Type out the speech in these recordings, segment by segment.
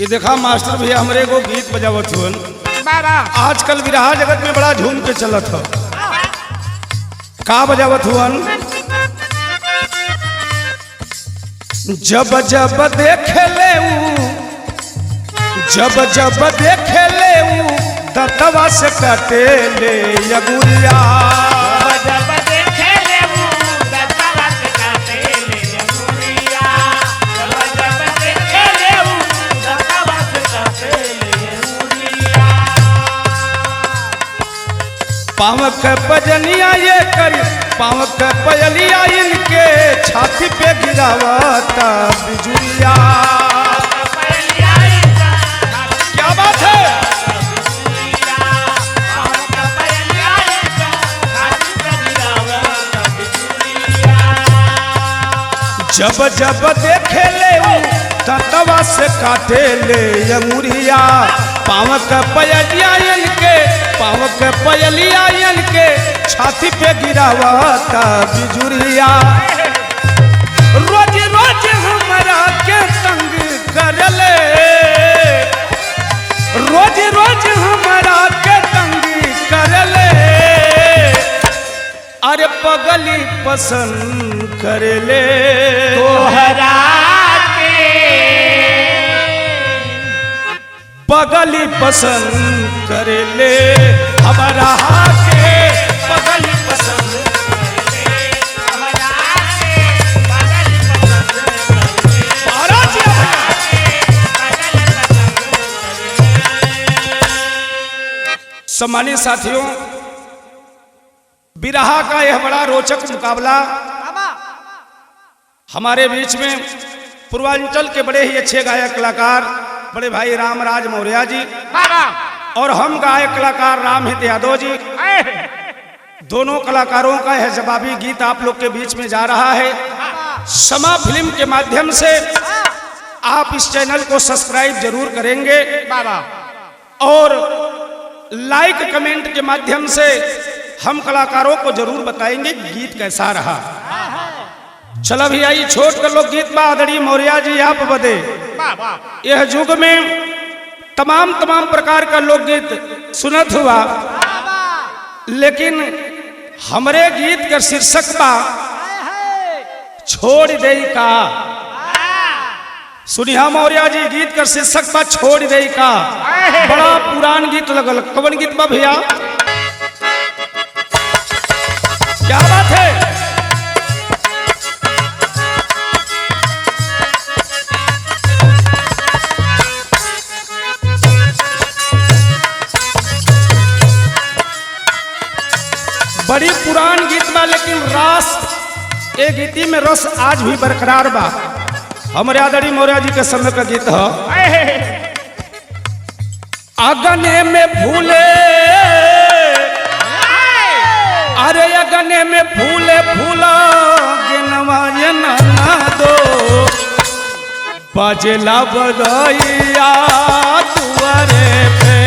कि देखा मास्टर भैया हमरे को गीत बजावत हुन आजकल विरहा जगत में बड़ा झूम के चलत हो। का बजावत हुन? जब जब देखे ले जब देखे ले दतवा से कटे ले यगुरिया पावक पजनिया ये कर पावक पजलिया इनके छाती पे गिरावता बिजुलिया। क्या बात है? जब जब देखे ले ततवा से काटे ले अंगुरिया पावक पजलिया इनके पावक पजलिया इनके छाती पे गिरावता बिजुरिया। रोज रोज हमरा के तंग करले रोज रोज हमरा के तंग करले अरे पगली पसंद करले तोहरा पगली पसंद करेले हमारा के पगली पसंद सम्मानित साथियों, बिरहा का यह बड़ा रोचक मुकाबला हमारे बीच में पूर्वांचल के बड़े ही अच्छे गायक कलाकार बड़े भाई रामराज मौर्य जी और हम गायक कलाकार रामहित यादव जी, दोनों कलाकारों का यह जवाबी गीत आप लोग के बीच में जा रहा है। समा फिल्म के माध्यम से आप इस चैनल को सब्सक्राइब जरूर करेंगे और लाइक कमेंट के माध्यम से हम कलाकारों को जरूर बताएंगे गीत कैसा रहा। चलो भैया ये छोट कर लो गीत बा आदरणीय मौर्य जी आप बदे। यह युग में तमाम प्रकार का लोकगीत सुनत हुआ, लेकिन हमरे गीत का शीर्षक बा छोड़ दे का। सुनिया मौर्य जी गीत का शीर्षक बा छोड़ दे का। बड़ा पुरान गीत लगल। कौन गीत बा भैया? क्या बात है? बड़ी पुरान गीत बा, लेकिन रस ए गीती में रस आज भी बरकरार बा। हमारे आदरणीय मौर्य जी के समय का गीत है। अगने में फूले अरे अगने में फूले फूला गिनवा ना दो बजला बदइया तुअरे पे।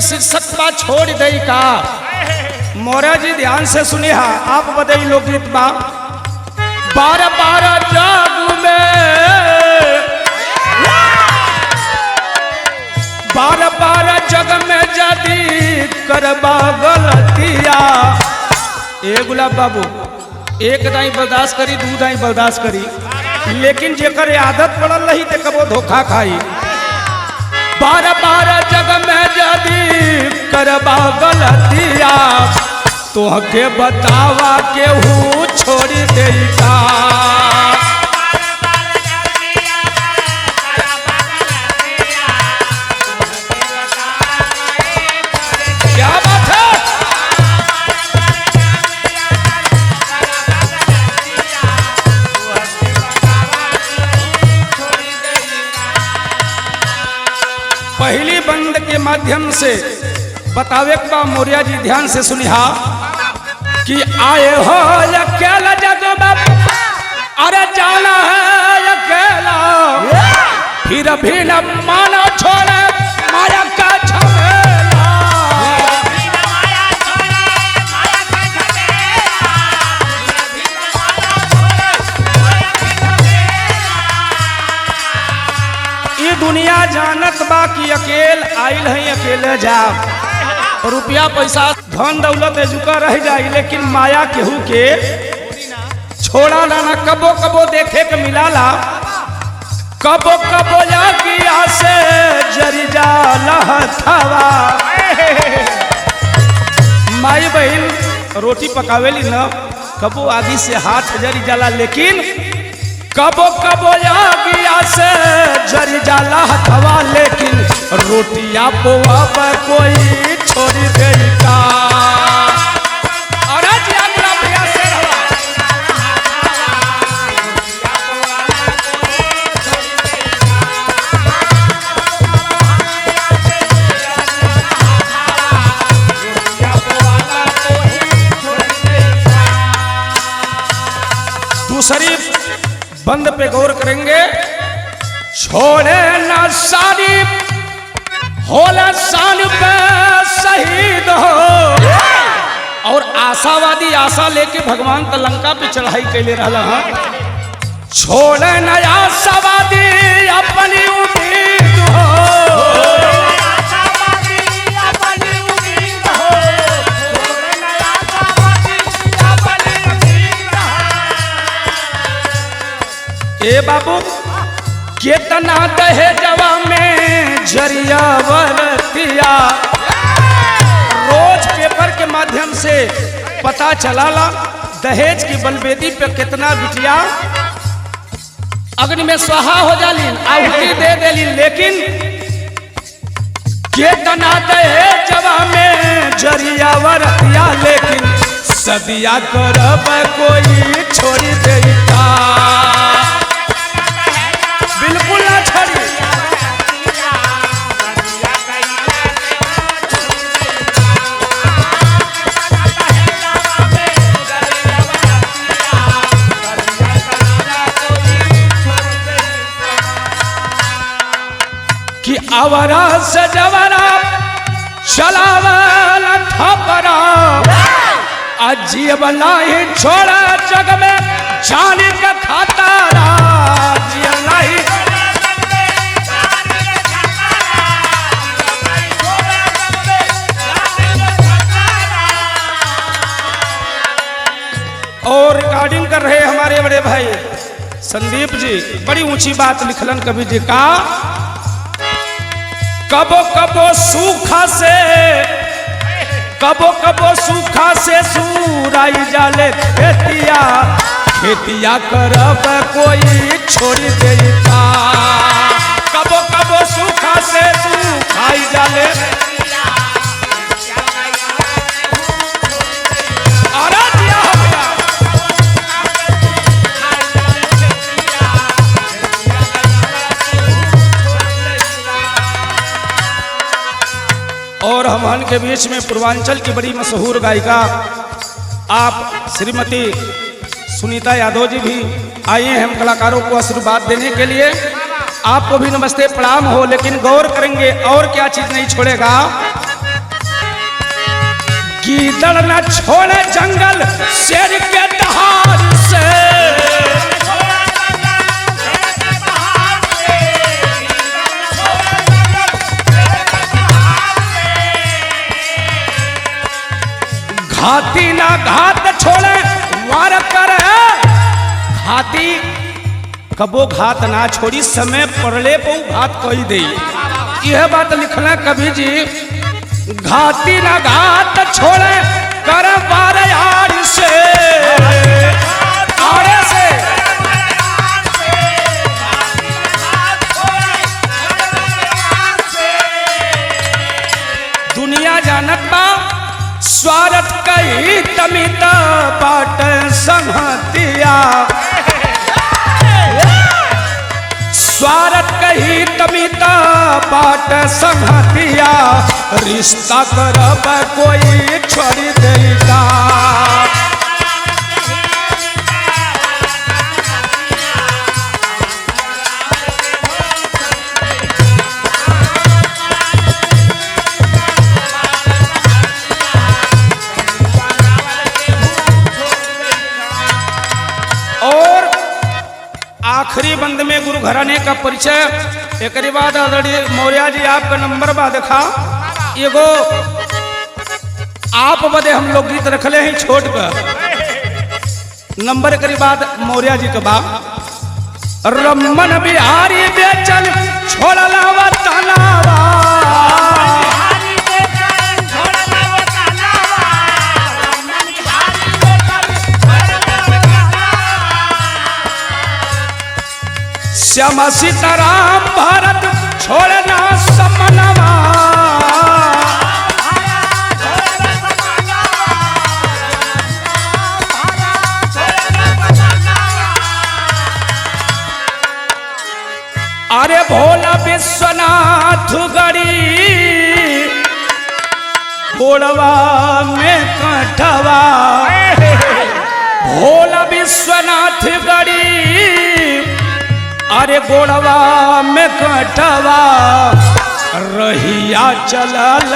शीर्षक बा छोड़ दे का। मौर्य जी ध्यान से सुनिए, आप बदई लोकगीत बा। 12 जाग में 12 जग में जदी करबा गलतिया। ए गुलाब बाबू एक दाई बर्दाश्त करी, दू दाई बर्दाश्त करी, लेकिन जेकर आदत पड़ल रही तो कबो धोखा खाई। 12 जग में जदी करबा गलतिया तोहके बतावा केहू छोड़ी दे का। क्या बात है? पहली बंद के माध्यम से बतावे बा मौर्या जी ध्यान से सुनिहा कि आए हो अकेला जग में, अरे जाना है अकेला, फिर भी न माना छोड़े माया का झमेला। ये दुनिया जानत बा कि अकेल आइल है अकेले जा, रुपया पैसा धन दौलत एजुका रह जाए, लेकिन माया केहू के छोड़ा ना। कबो कबो देखे के मिलाला, कबो कबो जागिया से जरी जाला हथवा। माई बहन रोटी पकावेली न, कबो आदि से हाथ जरी जाला, लेकिन कबो कबो जागिया से जरी जाला हथवा, लेकिन रोटिया पोवा पर कोई छोड़ी गई का। अरे जिया मेरा भैया से रहा। दूसरी बंद पे गौर करेंगे, छोड़े ना सारी होला शान पे शहीद हो, और आशावादी आशा लेके भगवान त लंका पे चढ़ाई कैले रहला है। छोड़े न आशावादी अपनी उम्मीद हो, ए बाबू केतना दहेजवा में जरिया बरतिया, रोज पेपर के माध्यम से पता चलाला दहेज की बलवेदी पे कितना बिटिया अग्नि में स्वाहा हो जाली, आहुति दे देली, लेकिन केतना दहेजवा में जरिया बरतिया, लेकिन सदिया करब कोई छोड़ी देता, बिल्कुल ना छोड़ी। कि आवरा से जवरा चलावला थपरा, अजीब नहीं छोड़ा जग में जाने का खातारा, जीव नहीं और रिकॉर्डिंग कर रहे हमारे बड़े भाई संदीप जी, बड़ी ऊंची बात लिखलन कवि जी का, कबो कबो सूखा से, कबो कबो सूखा से सूराई जाले खेतिया, खेतिया करब कोई छोड़ देता, कबो कबो सूखा से सूखाई जाले, और हमन के बीच में पूर्वांचल की बड़ी मशहूर गायिका आप श्रीमती सुनीता यादव जी भी आई हैं हम कलाकारों को आशीर्वाद देने के लिए। आपको भी नमस्ते प्रणाम हो, लेकिन गौर करेंगे और क्या चीज नहीं छोड़ेगा, गीदड़ न छोड़े जंगल शेर के दहाड़ से, घाती ना घात छोड़े वार करे, घाती कबो घात ना छोड़ी, समय पड़ले को घात कोई दे, यह बात लिखना कवि जी, घाती ना घात छोड़े कर वार यार से, आड़े से दुनिया जानत बा स्वार्थ कही तमित बाट संहतिया, स्वार्थ कही तमिता बाट संगतिया रिश्ता करब कोई छोड़ देगा। आखिरी बंद में गुरु घराने का परिचय। एक बाद आदरणीय मौर्य जी आपका नंबर बा देखा एगो आप बदे हम लोग गीत रखले हैं छोट कर नंबर के बाद मौर्य जी के बाप रमन बिहारी बेचन छोड़ला वतनावा श्यामा सीताराम भारत छोड़ना समनवा अरे भोला विश्वनाथ गड़ी भोलवा में कटवा भोला विश्वनाथ गड़ी अरे गोड़वा में कटवा रहिया चलल